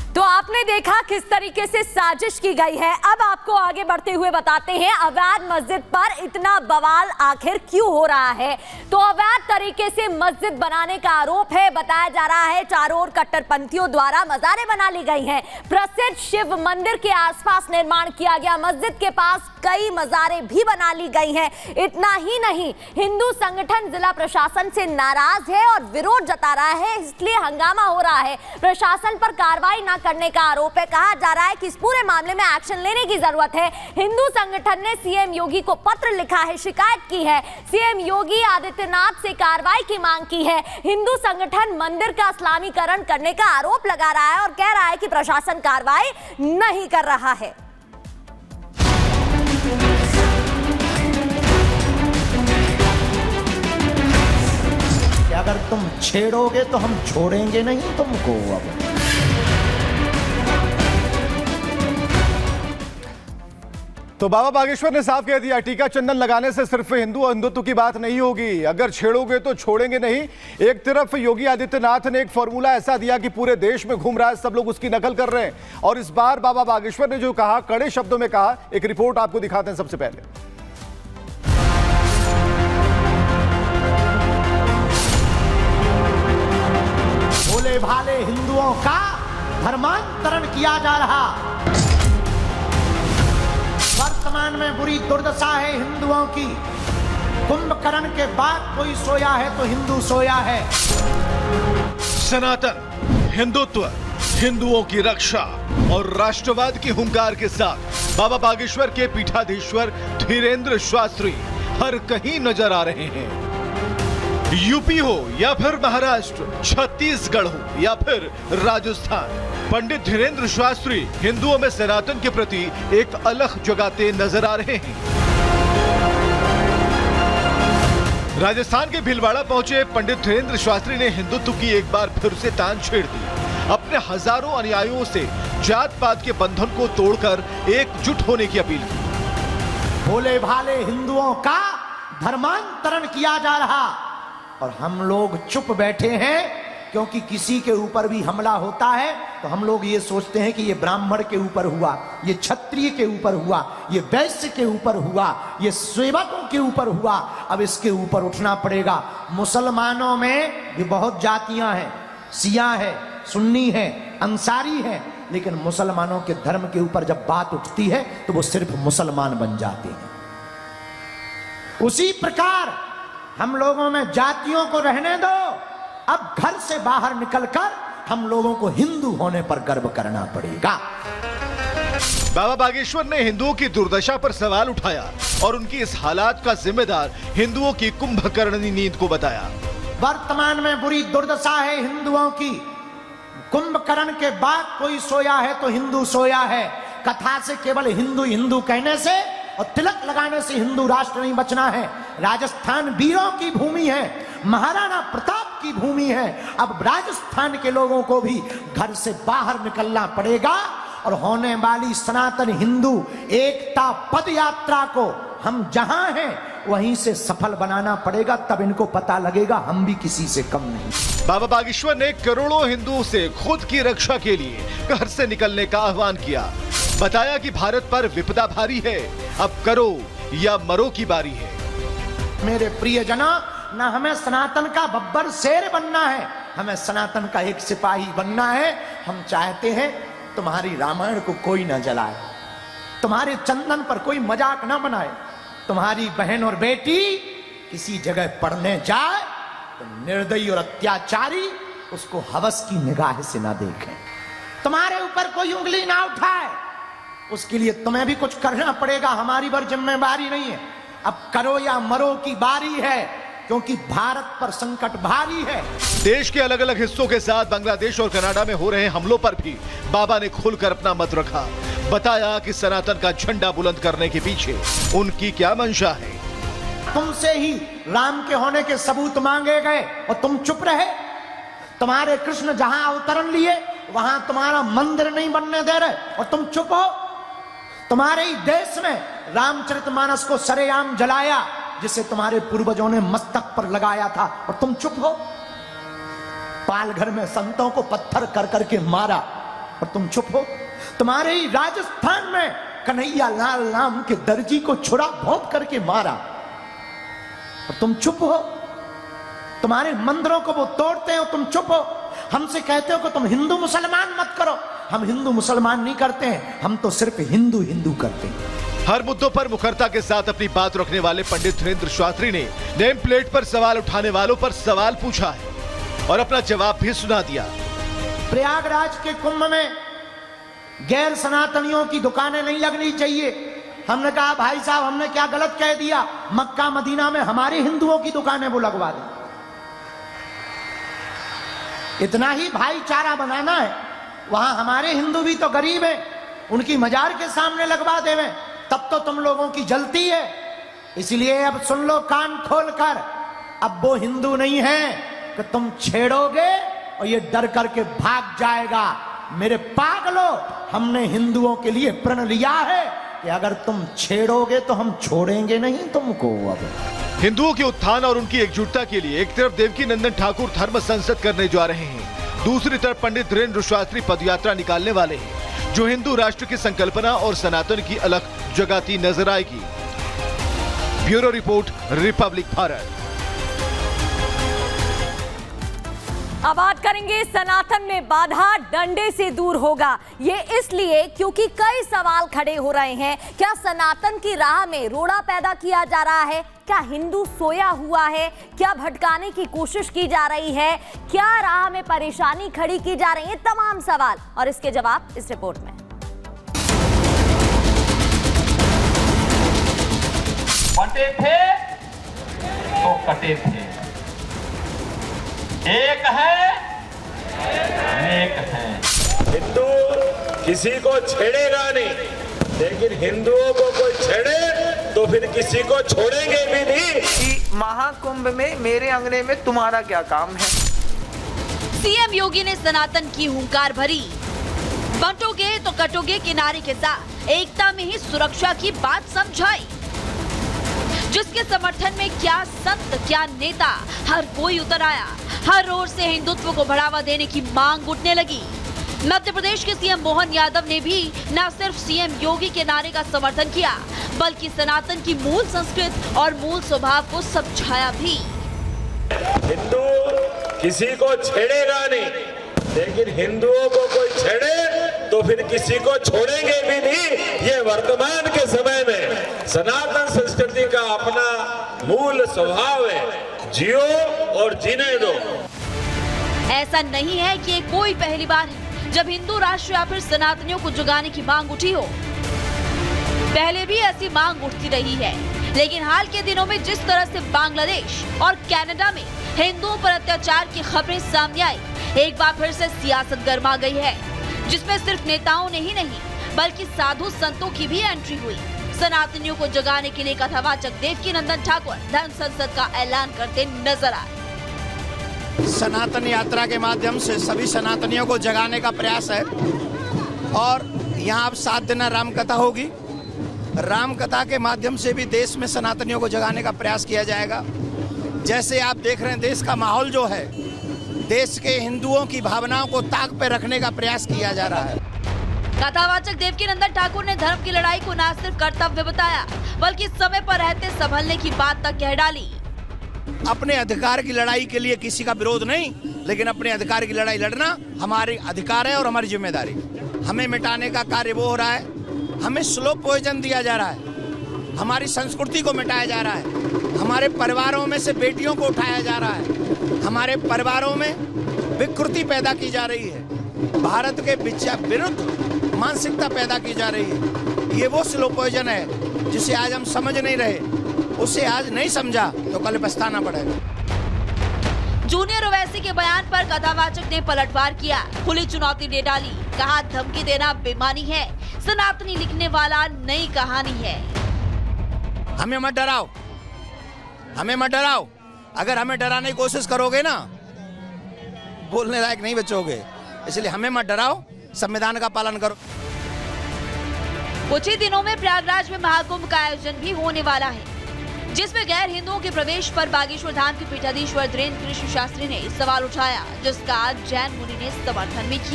तो आपने देखा किस तरीके से साजिश की गई है। अब आपको आगे बढ़ते हुए बताते हैं अवैध मस्जिद पर इतना बवाल आखिर क्यों हो रहा है। तो अवैध तरीके से मस्जिद बनाने का आरोप है। बताया जा रहा है चारों ओर कट्टरपंथियों द्वारा मज़ारें बना ली गई हैं। प्रसिद्ध शिव मंदिर के आसपास निर्माण किया गया मस्जिद के पास कई मज़ारें भी बना ली गई हैं। इतना ही नहीं, हिंदू संगठन जिला प्रशासन से नाराज है और विरोध जता रहा है, इसलिए हंगामा हो रहा है। प्रशासन पर कार्रवाई न करने का आरोप है। कहा जा रहा है कि इस पूरे मामले में एक्शन लेने की जरूरत है। हिंदू संगठन ने सीएम योगी को पत्र लिखा है, शिकायत की है। सीएम योगी आदित्यनाथ से कार्रवाई की मांग की है। हिंदू संगठन मंदिर का इस्लामीकरण करने का आरोप लगा रहा है और कह रहा है कि प्रशासन कार्रवाई नहीं कर रहा है। अगर तुम छेड़ोगे तो हम छोड़ेंगे नहीं तुमको। अब तो बाबा बागेश्वर ने साफ कह दिया, टीका चंदन लगाने से सिर्फ हिंदुत्व की बात नहीं होगी, अगर छेड़ोगे तो छोड़ेंगे नहीं। एक तरफ योगी आदित्यनाथ ने एक फॉर्मूला ऐसा दिया कि पूरे देश में घूम रहा है, सब लोग उसकी नकल कर रहे हैं। और इस बार बाबा बागेश्वर ने जो कहा, कड़े शब्दों में कहा। एक रिपोर्ट आपको दिखाते हैं सबसे पहले। भोले भाले हिंदुओं का धर्मांतरण किया जा रहा। वर्तमान में बुरी दुर्दशा है हिंदुओं की। कुंभकर्ण के बाद कोई सोया है तो हिंदू सोया है। सनातन हिंदुत्व, हिंदुओं की रक्षा और राष्ट्रवाद की हुंकार के साथ बाबा बागेश्वर के पीठाधीश्वर धीरेंद्र शास्त्री हर कहीं नजर आ रहे हैं। यूपी हो या फिर महाराष्ट्र, छत्तीसगढ़ हो या फिर राजस्थान, पंडित धीरेंद्र शास्त्री हिंदुओं में सनातन के प्रति एक अलग जगाते नजर आ रहे हैं। राजस्थान के भीलवाड़ा पहुंचे पंडित धीरेंद्र शास्त्री ने हिंदुत्व की एक बार फिर से तान छेड़ दी। अपने हजारों अनुयायियों से जात पात के बंधन को तोड़कर एकजुट होने की अपील की। भोले भाले हिंदुओं का धर्मांतरण किया जा रहा और हम लोग चुप बैठे हैं, क्योंकि किसी के ऊपर भी हमला होता है तो हम लोग ये सोचते हैं कि ये ब्राह्मण के ऊपर हुआ, ये क्षत्रिय के ऊपर हुआ, ये वैश्य के ऊपर हुआ, ये सेवकों के ऊपर हुआ, अब इसके ऊपर उठना पड़ेगा। मुसलमानों में भी बहुत जातियां हैं, शिया है, सुन्नी है, अंसारी है, लेकिन मुसलमानों के धर्म के ऊपर जब बात उठती है तो वो सिर्फ मुसलमान बन जाते हैं। उसी प्रकार हम लोगों में जातियों को रहने दो, अब घर से बाहर निकलकर हम लोगों को हिंदू होने पर गर्व करना पड़ेगा। बाबा बागेश्वर ने हिंदुओं की दुर्दशा पर सवाल उठाया और उनकी इस हालात का जिम्मेदार हिंदुओं की कुंभकर्णी नींद को बताया। वर्तमान में बुरी दुर्दशा है हिंदुओं की। कुंभकर्ण के बाद कोई सोया है तो हिंदू सोया है। कथा से केवल हिंदू हिंदू कहने से और तिलक लगाने से हिंदू राष्ट्र नहीं बचना है। राजस्थान वीरों की भूमि है, महाराणा प्रताप की भूमि है। अब राजस्थान के लोगों को भी घर से बाहर निकलना पड़ेगा और होने वाली सनातन हिंदू एकता पद यात्रा को हम जहां हैं वहीं से सफल बनाना पड़ेगा। तब इनको पता लगेगा हम भी किसी से कम नहीं। बाबा बागेश्वर ने करोड़ों हिंदुओं से खुद की रक्षा के लिए घर से निकलने का आह्वान किया। बताया कि भारत पर विपदा भारी है, अब करो या मरो की बारी है। मेरे प्रियजनों, ना हमें सनातन का बब्बर शेर बनना है, हमें सनातन का एक सिपाही बनना है। हम चाहते हैं तुम्हारी रामायण को कोई न जलाए, तुम्हारे चंदन पर कोई मजाक न बनाए, तुम्हारी बहन और बेटी किसी जगह पढ़ने जाए तो निर्दयी और अत्याचारी उसको हवस की निगाह से ना देखें, तुम्हारे ऊपर कोई उंगली ना उठाए। उसके लिए तुम्हें भी कुछ करना पड़ेगा, हमारी पर जिम्मेदारी नहीं है। अब करो या मरो की बारी है, क्योंकि भारत पर संकट भारी है। देश के अलग अलग हिस्सों के साथ बांग्लादेश और कनाडा में हो रहे हमलों पर भी बाबा ने खुलकर अपना मत रखा। बताया कि सनातन का झंडा बुलंद करने के पीछे उनकी क्या मंशा है। तुमसे ही राम के होने के सबूत मांगे गए और तुम चुप रहे। तुम्हारे कृष्ण जहां अवतरण लिए वहां तुम्हारा मंदिर नहीं बनने दे रहे और तुम चुप हो। तुम्हारे ही देश में रामचरितमानस को सरेआम जलाया, जिसे तुम्हारे पूर्वजों ने मस्तक पर लगाया था, और तुम चुप हो। पालघर में संतों को पत्थर कर करके मारा, और तुम चुप हो। तुम्हारे ही राजस्थान में कन्हैया लाल नाम के दर्जी को छुरा भोंक करके मारा और तुम चुप हो। तुम्हारे मंदिरों को वो तोड़ते हो, तुम चुप हो। हमसे कहते हो कि तुम हिंदू मुसलमान मत करो। हम हिंदू मुसलमान नहीं करते हैं, हम तो सिर्फ हिंदू हिंदू करते हैं। हर मुद्दों पर मुखरता के साथ अपनी बात रखने वाले पंडित धीरेंद्र शास्त्री ने नेम प्लेट पर सवाल उठाने वालों पर सवाल पूछा है और अपना जवाब भी सुना दिया। प्रयागराज के कुंभ में गैर सनातनियों की दुकानें नहीं लगनी चाहिए। हमने कहा भाई साहब हमने क्या गलत कह दिया, मक्का मदीना में हमारे हिंदुओं की दुकानें वो लगवा दें। इतना ही भाईचारा बनाना है, वहां हमारे हिंदू भी तो गरीब हैं, उनकी मजार के सामने लगवा देवें, तब तो तुम लोगों की जलती है। इसलिए अब सुन लो कान खोलकर, अब वो हिंदू नहीं है कि तुम छेड़ोगे और ये डर करके भाग जाएगा। मेरे पागलों, हमने हिंदुओं के लिए प्रण लिया है कि अगर तुम छेड़ोगे तो हम छोड़ेंगे नहीं तुमको। अब हिंदुओं के उत्थान और उनकी एकजुटता के लिए एक तरफ देवकी नंदन ठाकुर धर्म संसद करने जा रहे हैं, दूसरी तरफ पंडित धीरेंद्र शास्त्री पदयात्रा निकालने वाले हैं, जो हिंदू राष्ट्र की संकल्पना और सनातन की अलख जगाती नजर आएगी। Bureau report, Republic Bharat. अब बात करेंगे सनातन में बाधा डंडे से दूर होगा। ये इसलिए क्योंकि कई सवाल खड़े हो रहे हैं। क्या सनातन की राह में रोड़ा पैदा किया जा रहा है? क्या हिंदू सोया हुआ है? क्या भटकाने की कोशिश की जा रही है? क्या राह में परेशानी खड़ी की जा रही है? तमाम सवाल और इसके जवाब इस रिपोर्ट में। बंटे थे तो कटे थे, एक है नेक है। हिंदू किसी को छेड़ेगा नहीं, लेकिन हिंदुओं को कोई छेड़े तो फिर किसी को छोड़ेंगे भी नहीं। कि महाकुंभ में मेरे अंगने में तुम्हारा क्या काम है? सीएम योगी ने सनातन की हुंकार भरी। बंटोगे तो कटोगे के नारे के साथ एकता में ही सुरक्षा की बात समझाई, जिसके समर्थन में क्या संत क्या नेता हर कोई उतर आया। हर ओर से हिंदुत्व को बढ़ावा देने की मांग उठने लगी। मध्य प्रदेश के सीएम मोहन यादव ने भी न सिर्फ सीएम योगी के नारे का समर्थन किया, बल्कि सनातन की मूल संस्कृति और मूल स्वभाव को समझाया भी। हिंदू किसी को छेड़ेगा नहीं, लेकिन हिंदुओं को कोई छेड़े तो फिर किसी को छोड़ेंगे भी नहीं। ये वर्तमान के समय में सनातन संस्कृति का अपना मूल स्वभाव है, जियो और जीने दो। ऐसा नहीं है कि ये कोई पहली बार है जब हिंदू राष्ट्र या फिर सनातनियों को जगाने की मांग उठी हो। पहले भी ऐसी मांग उठती रही है, लेकिन हाल के दिनों में जिस तरह से बांग्लादेश और कनाडा में हिंदुओं पर अत्याचार की खबरें सामने आई, एक बार फिर से सियासत गर्मा गई है, जिसमें सिर्फ नेताओं ने ही नहीं बल्कि साधु संतों की भी एंट्री हुई। सनातनियों को जगाने के लिए कथावाचक देवकी नंदन ठाकुर धर्म संसद का ऐलान करते नजर आए। सनातन यात्रा के माध्यम से सभी सनातनियों को जगाने का प्रयास है और यहाँ अब 7 दिन राम कथा होगी। राम कथा के माध्यम से भी देश में सनातनियों को जगाने का प्रयास किया जाएगा। जैसे आप देख रहे हैं देश का माहौल जो है, देश के हिंदुओं की भावनाओं को ताक पे रखने का प्रयास किया जा रहा है। कथावाचक देवकी नंदन ठाकुर ने धर्म की लड़ाई को न सिर्फ कर्तव्य बताया, बल्कि समय पर रहते संभलने की बात तक कह डाली। अपने अधिकार की लड़ाई के लिए किसी का विरोध नहीं, लेकिन अपने अधिकार की लड़ाई लड़ना हमारी अधिकार है और हमारी जिम्मेदारी। हमें मिटाने का कार्य वो हो रहा है, हमें स्लो पॉइजन दिया जा रहा है, हमारी संस्कृति को मिटाया जा रहा है, हमारे परिवारों में से बेटियों को उठाया जा रहा है, हमारे परिवारों में विकृति पैदा की जा रही है, भारत के विरुद्ध मानसिकता पैदा की जा रही है। ये वो स्लो पॉइजन है जिसे आज हम समझ नहीं रहे, उसे आज नहीं समझा तो कल पछताना पड़ेगा। जूनियर ओवैसी के बयान पर कथावाचक ने पलटवार किया, खुली चुनौती दे डाली। कहा धमकी देना बेईमानी है, सनातनी लिखने वाला नई कहानी है। हमें मत डराओ, हमें मत डराओ। अगर हमें डराने की कोशिश करोगे ना, बोलने लायक नहीं बचोगे। इसलिए हमें मत डराओ, संविधान का पालन करो। कुछ ही दिनों में प्रयागराज में महाकुंभ का आयोजन भी होने वाला है, जिसमें गैर हिंदुओं के प्रवेश पर बागेश्वर धाम के पीठाधीश्वर धीरेंद्र शास्त्री ने सवाल उठाया, जिसका जैन मुनि ने समर्थन भी किया।